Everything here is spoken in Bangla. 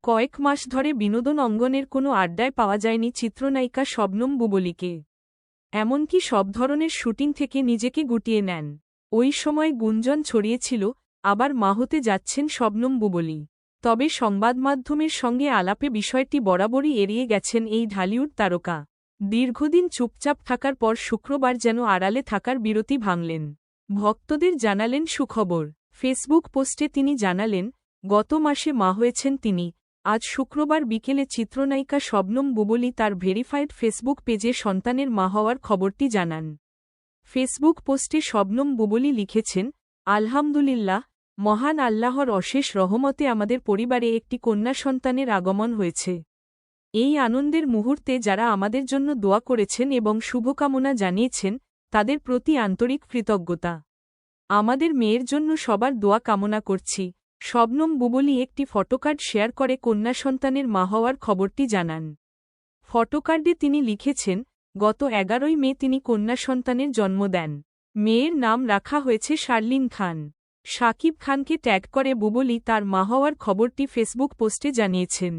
কয়েক মাস ধরে বিনোদন অঙ্গনের কোনো আড্ডায় পাওয়া যায়নি চিত্রনায়িকা শবনম বুবলীকে। এমনকি সব ধরনের শুটিং থেকে নিজেকে গুটিয়ে নেন। ওই সময় গুঞ্জন ছড়িয়েছিল, আবার মা হতে যাচ্ছেন শবনম বুবলী। তবে সংবাদমাধ্যমের সঙ্গে আলাপে বিষয়টি বরাবরই এড়িয়ে গেছেন এই ঢালিউড তারকা। দীর্ঘদিন চুপচাপ থাকার পর শুক্রবার যেন আড়ালে থাকার বিরতি ভাঙলেন। ভক্তদের জানালেন সুখবর। ফেসবুক পোস্টে তিনি জানালেন, গত মাসে মা হয়েছেন তিনি। আজ শুক্রবার বিকেলে চিত্রনায়িকা শবনম বুবলী তার ভেরিফাইড ফেসবুক পেজে সন্তানের মা হওয়ার খবরটি জানান। ফেসবুক পোস্টে শবনম বুবলী লিখেছেন, আলহামদুলিল্লাহ, মহান আল্লাহর অশেষ রহমতে আমাদের পরিবারে একটি কন্যা সন্তানের আগমন হয়েছে। এই আনন্দের মুহূর্তে যারা আমাদের জন্য দোয়া করেছেন এবং শুভকামনা জানিয়েছেন, তাদের প্রতি আন্তরিক কৃতজ্ঞতা। আমাদের মেয়ের জন্য সবার দোয়া কামনা করছি। শবনম বুবলী একটি ফটোকার্ড শেয়ার করে কন্যা সন্তানের মা হওয়ার খবরটি জানান। ফটোকার্ডে তিনি লিখেছেন, গত 11ই মে তিনি কন্যা সন্তানের জন্ম দেন। মেয়ের নাম রাখা হয়েছে শার্লিন খান। শাকিব খানকে ট্যাগ করে বুবলী তার মা হওয়ার খবরটি ফেসবুক পোস্টে জানিয়েছেন।